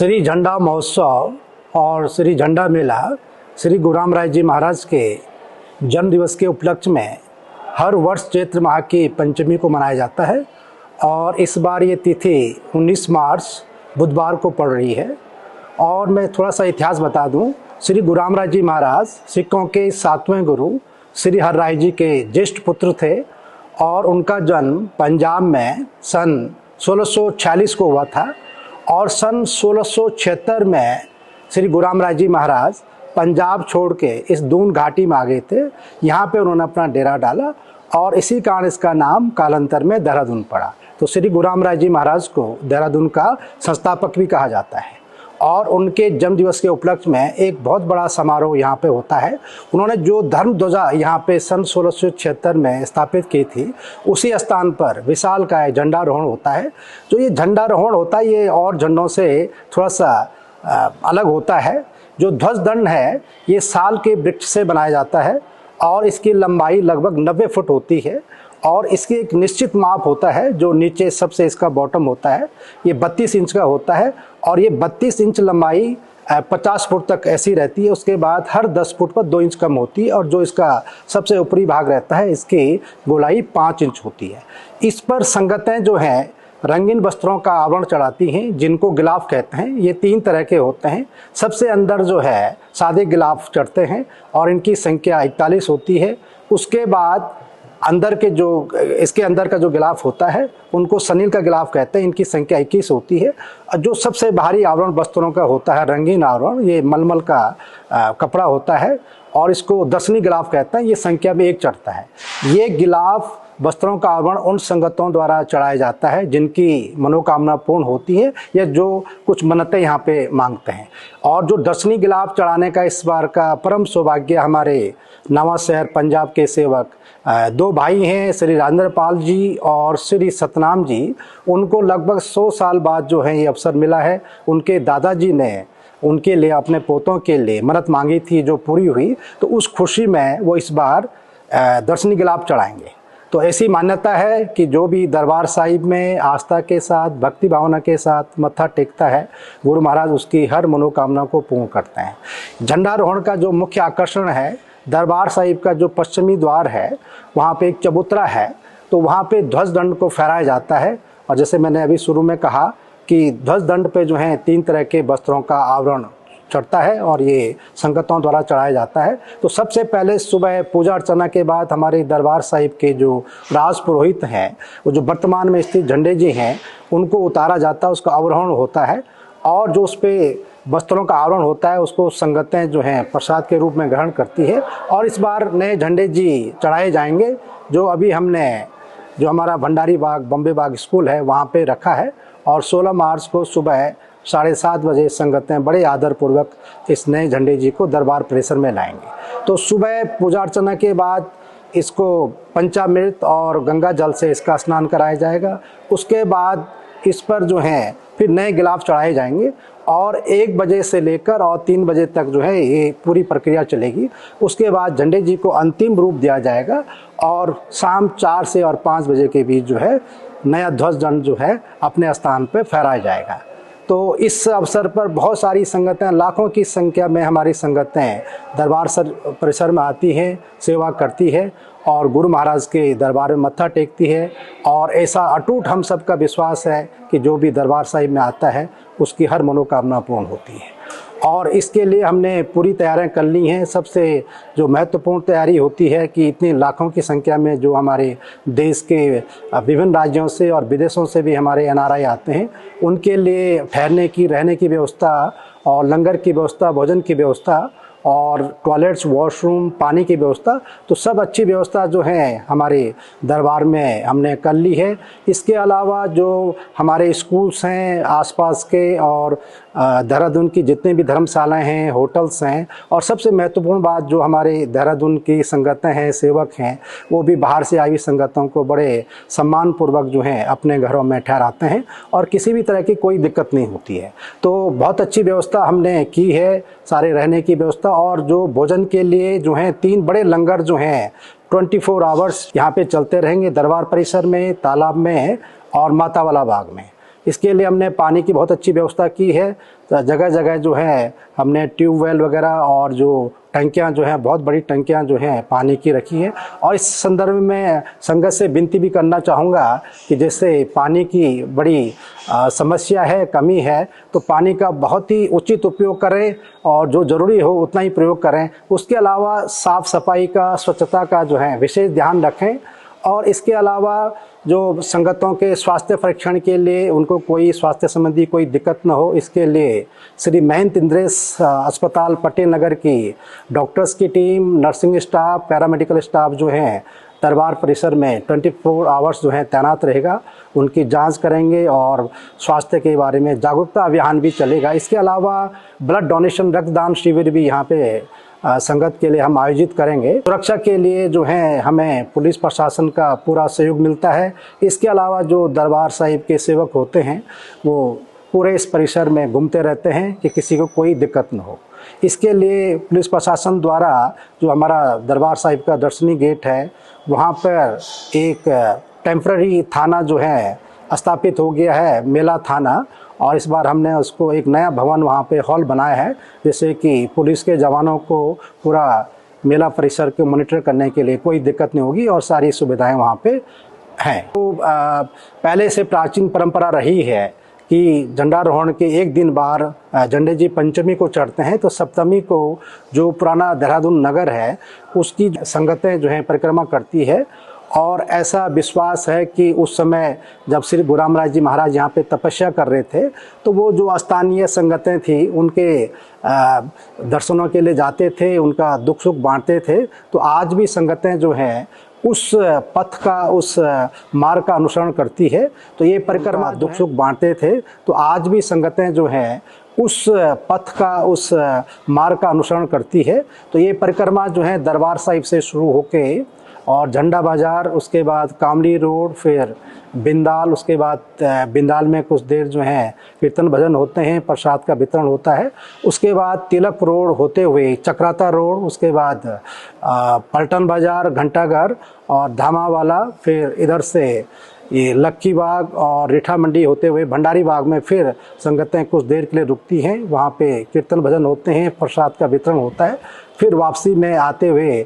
श्री झंडा महोत्सव और श्री झंडा मेला श्री गुरु रामराय जी महाराज के जन्म दिवस के उपलक्ष्य में हर वर्ष चैत्र माह की पंचमी को मनाया जाता है और इस बार ये तिथि 19 मार्च बुधवार को पड़ रही है। और मैं थोड़ा सा इतिहास बता दूं, श्री गुरु रामराय जी महाराज सिखों के 7वें गुरु श्री हरराय जी के ज्येष्ठ पुत्र थे और उनका जन्म पंजाब में सन 1646 को हुआ था और सन 1676 में श्री गुरु रामराय जी महाराज पंजाब छोड़ के इस दून घाटी में आ गए थे। यहाँ पे उन्होंने अपना डेरा डाला और इसी कारण इसका नाम कालांतर में देहरादून पड़ा। तो श्री गुरु रामराय जी महाराज को देहरादून का संस्थापक भी कहा जाता है और उनके जन्म दिवस के उपलक्ष्य में एक बहुत बड़ा समारोह यहाँ पे होता है। उन्होंने जो धर्म ध्वजा यहाँ पे सन 1676 में स्थापित की थी, उसी स्थान पर विशाल का झंडारोहण होता है। जो ये झंडारोहण होता है ये और झंडों से थोड़ा सा अलग होता है। जो ध्वज दंड है ये साल के वृक्ष से बनाया जाता है और इसकी लंबाई लगभग 90 फुट होती है और इसकी एक निश्चित माप होता है। जो नीचे सबसे इसका बॉटम होता है ये 32 इंच का होता है और ये 32 इंच लंबाई 50 फुट तक ऐसी रहती है। उसके बाद हर 10 फुट पर 2 इंच कम होती है और जो इसका सबसे ऊपरी भाग रहता है इसकी गोलाई 5 इंच होती है। इस पर संगतें जो हैं रंगीन वस्त्रों का आवरण चढ़ाती हैं जिनको गिलाफ कहते हैं। ये 3 तरह के होते हैं। सबसे अंदर जो है सादे गिलाफ चढ़ते हैं और इनकी संख्या 41 होती है। उसके बाद अंदर के जो इसके अंदर का जो गिलाफ होता है उनको सनील का गिलाफ कहते हैं, इनकी संख्या 21 होती है। जो सबसे बाहरी आवरण वस्त्रों का होता है रंगीन आवरण, ये मलमल का कपड़ा होता है और इसको दसनी गिलाफ कहते हैं, ये संख्या में 1 चढ़ता है। ये गिलाफ वस्त्रों का आवरण उन संगतों द्वारा चढ़ाया जाता है जिनकी मनोकामना पूर्ण होती है या जो कुछ मन्नतें यहाँ पे मांगते हैं। और जो दसनी गिलाफ चढ़ाने का इस बार का परम सौभाग्य हमारे नवा शहर पंजाब के सेवक 2 भाई हैं, श्री राजेंद्रपाल जी और श्री सतनाम जी। उनको लगभग 100 साल बाद जो है ये अवसर मिला है। उनके दादाजी ने उनके लिए अपने पोतों के लिए मन्नत मांगी थी जो पूरी हुई, तो उस खुशी में वो इस बार दसनी गिलाफ चढ़ाएंगे। तो ऐसी मान्यता है कि जो भी दरबार साहिब में आस्था के साथ भक्ति भावना के साथ मत्था टेकता है, गुरु महाराज उसकी हर मनोकामना को पूर्ण करते हैं। झंडारोहण का जो मुख्य आकर्षण है, दरबार साहिब का जो पश्चिमी द्वार है वहाँ पे एक चबूतरा है, तो वहाँ पे ध्वज दंड को फहराया जाता है। और जैसे मैंने अभी शुरू में कहा कि ध्वज दंड पे जो है 3 तरह के वस्त्रों का आवरण चढ़ता है और ये संगतों द्वारा चढ़ाया जाता है। तो सबसे पहले सुबह पूजा अर्चना के बाद हमारे दरबार साहिब के जो राज पुरोहित हैं, वो जो वर्तमान में स्थित झंडे जी हैं, उनको उतारा जाता है, उसका अवरोहण होता है और जो उस पर वस्त्रों का आवरण होता है उसको संगतें जो हैं प्रसाद के रूप में ग्रहण करती है। और इस बार नए झंडे जी चढ़ाए जाएंगे जो अभी हमने जो हमारा भंडारी बाग बॉम्बे बाग स्कूल है वहाँ पे रखा है और 16 मार्च को सुबह 7:30 बजे संगतें बड़े आदरपूर्वक इस नए झंडे जी को दरबार परिसर में लाएंगे। तो सुबह पूजा अर्चना के बाद इसको पंचामृत और गंगा जल से इसका स्नान कराया जाएगा। उसके बाद इस पर जो है फिर नए गिलाफ चढ़ाए जाएंगे और 1 बजे से लेकर और 3 बजे तक जो है ये पूरी प्रक्रिया चलेगी। उसके बाद झंडे जी को अंतिम रूप दिया जाएगा और शाम 4 से और 5 बजे के बीच जो है नया ध्वज दंड जो है अपने स्थान पर फहराया जाएगा। तो इस अवसर पर बहुत सारी संगतें, लाखों की संख्या में हमारी संगतें दरबार परिसर में आती हैं, सेवा करती है और गुरु महाराज के दरबार में मत्था टेकती है। और ऐसा अटूट हम सबका विश्वास है कि जो भी दरबार साहिब में आता है उसकी हर मनोकामना पूर्ण होती है। और इसके लिए हमने पूरी तैयारियां कर ली हैं। सबसे जो महत्वपूर्ण तैयारी होती है कि इतनी लाखों की संख्या में जो हमारे देश के विभिन्न राज्यों से और विदेशों से भी हमारे NRI आते हैं, उनके लिए ठहरने की, रहने की व्यवस्था और लंगर की व्यवस्था, भोजन की व्यवस्था और टॉयलेट्स, वॉशरूम, पानी की व्यवस्था, तो सब अच्छी व्यवस्था जो है हमारे दरबार में हमने कर ली है। इसके अलावा जो हमारे स्कूल्स हैं आसपास के और देहरादून की जितने भी धर्मशालाएं हैं, होटल्स हैं, और सबसे महत्वपूर्ण बात जो हमारे देहरादून की संगतें हैं, सेवक हैं, वो भी बाहर से आई हुई संगतों को बड़े सम्मानपूर्वक जो हैं अपने घरों में ठहराते हैं और किसी भी तरह की कोई दिक्कत नहीं होती है। तो बहुत अच्छी व्यवस्था हमने की है, सारे रहने की व्यवस्था। और जो भोजन के लिए जो हैं 3 बड़े लंगर जो हैं 24 आवर्स यहाँ पे चलते रहेंगे दरबार परिसर में, तालाब में और माता वाला बाग में। इसके लिए हमने पानी की बहुत अच्छी व्यवस्था की है जगह जगह जो है हमने ट्यूबवेल वगैरह और जो टंकियां जो हैं, बहुत बड़ी टंकियां जो हैं पानी की रखी हैं। और इस संदर्भ में संगत से विनती भी करना चाहूँगा कि जैसे पानी की बड़ी समस्या है, कमी है, तो पानी का बहुत ही उचित उपयोग करें और जो ज़रूरी हो उतना ही प्रयोग करें। उसके अलावा साफ़ सफाई का, स्वच्छता का जो है विशेष ध्यान रखें। और इसके अलावा जो संगतों के स्वास्थ्य परीक्षण के लिए उनको कोई स्वास्थ्य संबंधी कोई दिक्कत न हो, इसके लिए श्री महंत इंद्रेश अस्पताल पटेल नगर की डॉक्टर्स की team, nursing staff, paramedical staff जो हैं दरबार परिसर में 24 आवर्स जो है तैनात रहेगा। उनकी जांच करेंगे और स्वास्थ्य के बारे में जागरूकता अभियान भी चलेगा। इसके अलावा ब्लड डोनेशन, रक्तदान शिविर भी यहाँ पे संगत के लिए हम आयोजित करेंगे। सुरक्षा के लिए जो है हमें पुलिस प्रशासन का पूरा सहयोग मिलता है। इसके अलावा जो दरबार साहिब के सेवक होते हैं वो पूरे इस परिसर में घूमते रहते हैं कि किसी को कोई दिक्कत न हो। इसके लिए पुलिस प्रशासन द्वारा जो हमारा दरबार साहिब का दर्शनी गेट है वहाँ पर एक टेम्पररी थाना जो है स्थापित हो गया है, मेला थाना। और इस बार हमने उसको एक नया भवन वहाँ पे हॉल बनाया है, जिससे कि पुलिस के जवानों को पूरा मेला परिसर को मॉनिटर करने के लिए कोई दिक्कत नहीं होगी और सारी सुविधाएं वहाँ पे हैं। तो पहले से प्राचीन परंपरा रही है कि झंडारोहण के एक दिन बाद झंडे जी पंचमी को चढ़ते हैं, तो सप्तमी को जो पुराना देहरादून नगर है उसकी संगतें जो हैं परिक्रमा करती है। और ऐसा विश्वास है कि उस समय जब श्री गुरुराम राय जी महाराज यहाँ पे तपस्या कर रहे थे तो वो जो स्थानीय संगतें थी उनके दर्शनों के लिए जाते थे, उनका दुख सुख बांटते थे। तो आज भी संगतें जो हैं उस पथ का, उस मार्ग का अनुसरण करती है। तो ये परिक्रमा दुख सुख बांटते थे, तो आज भी संगतें जो हैं उस पथ का, उस मार्ग का अनुसरण करती है। तो ये परिक्रमा जो है दरबार साहिब से शुरू होके और झंडा बाज़ार, उसके बाद कामली रोड, फिर बिंदाल, उसके बाद बिंदाल में कुछ देर जो है कीर्तन भजन होते हैं, प्रसाद का वितरण होता है। उसके बाद तिलक रोड होते हुए चक्राता रोड, उसके बाद पलटन बाज़ार, घंटाघर और धामावाला, फिर इधर से ये लक्की बाग और रीठा मंडी होते हुए भंडारी बाग में फिर संगतें कुछ देर के लिए रुकती हैं। वहाँ पे कीर्तन भजन होते हैं, प्रसाद का वितरण होता है। फिर वापसी में आते हुए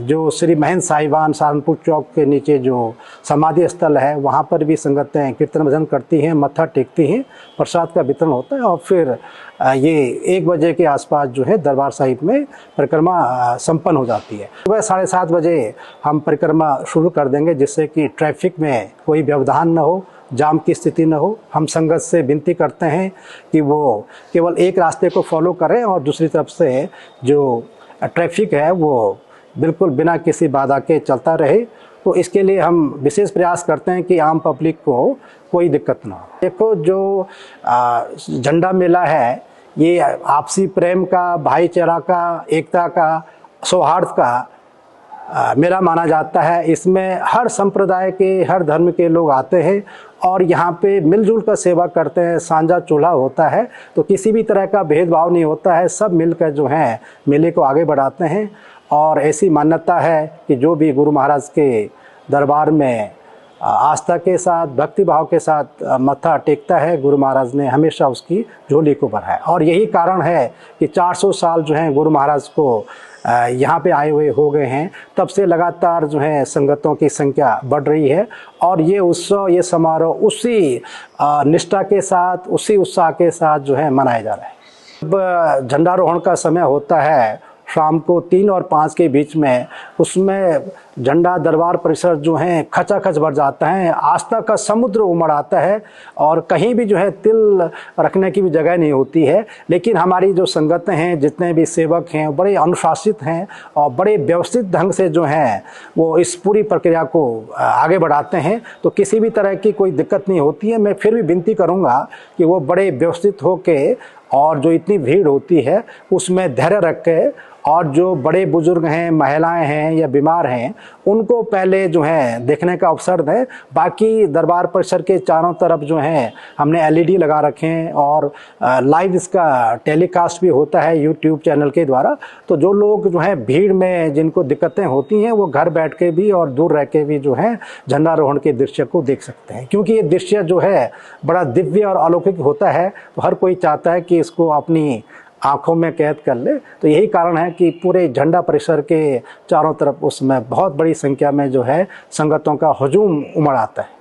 जो श्री महंत साहिबान सहारनपुर चौक के नीचे जो समाधि स्थल है वहाँ पर भी संगतें कीर्तन भजन करती हैं, मत्था टेकती हैं, प्रसाद का वितरण होता है। और फिर ये 1 बजे के आसपास जो है दरबार साहिब में परिक्रमा संपन्न हो जाती है। सुबह 7:30 बजे हम परिक्रमा शुरू कर देंगे, जिससे कि ट्रैफिक में कोई व्यवधान न हो, जाम की स्थिति न हो। हम संगत से विनती करते हैं कि वो केवल एक रास्ते को फॉलो करें और दूसरी तरफ से जो ट्रैफिक है वो बिल्कुल बिना किसी बाधा के चलता रहे। तो इसके लिए हम विशेष प्रयास करते हैं कि आम पब्लिक को कोई दिक्कत ना हो। देखो, जो झंडा मेला है ये आपसी प्रेम का, भाईचारा का, एकता का, सौहार्द का मेला माना जाता है। इसमें हर संप्रदाय के, हर धर्म के लोग आते हैं और यहाँ पे मिलजुल कर सेवा करते हैं। सांझा चूल्हा होता है, तो किसी भी तरह का भेदभाव नहीं होता है। सब मिलकर जो है मेले को आगे बढ़ाते हैं। और ऐसी मान्यता है कि जो भी गुरु महाराज के दरबार में आस्था के साथ, भक्ति भाव के साथ मत्था टेकता है, गुरु महाराज ने हमेशा उसकी झोली को भरा है। और यही कारण है कि 400 साल जो हैं गुरु महाराज को यहाँ पे आए हुए हो गए हैं। तब से लगातार जो है संगतों की संख्या बढ़ रही है और ये उत्सव, ये समारोह उसी निष्ठा के साथ, उसी उत्साह के साथ जो है मनाया जा रहा है। जब झंडारोहण का समय होता है शाम को 3 और 5 के बीच में, उसमें झंडा दरबार परिसर जो है खचाखच भर जाता है, आस्था का समुद्र उमड़ आता है और कहीं भी जो है तिल रखने की भी जगह नहीं होती है। लेकिन हमारी जो संगतें हैं, जितने भी सेवक हैं, बड़े अनुशासित हैं और बड़े व्यवस्थित ढंग से जो हैं वो इस पूरी प्रक्रिया को आगे बढ़ाते हैं। तो किसी भी तरह की कोई दिक्कत नहीं होती है। मैं फिर भी विनती करूँगा कि वो बड़े व्यवस्थित होके और जो इतनी भीड़ होती है उसमें धैर्य रख के और जो बड़े बुजुर्ग हैं, महिलाएं हैं या बीमार हैं, उनको पहले जो है देखने का अवसर दें। बाकी दरबार परिसर के चारों तरफ जो है हमने एलईडी लगा रखे हैं और लाइव इसका टेलीकास्ट भी होता है यूट्यूब चैनल के द्वारा। तो जो लोग जो है भीड़ में जिनको दिक्कतें होती हैं वो घर बैठ के भी और दूर रह के भी जो है झंडारोहण के दृश्य को देख सकते हैं, क्योंकि ये दृश्य जो है बड़ा दिव्य और अलौकिक होता है। तो हर कोई चाहता है कि इसको अपनी आंखों में कैद कर ले। तो यही कारण है कि पूरे झंडा परिसर के चारों तरफ उसमें बहुत बड़ी संख्या में जो है संगतों का हुजूम उमड़ आता है।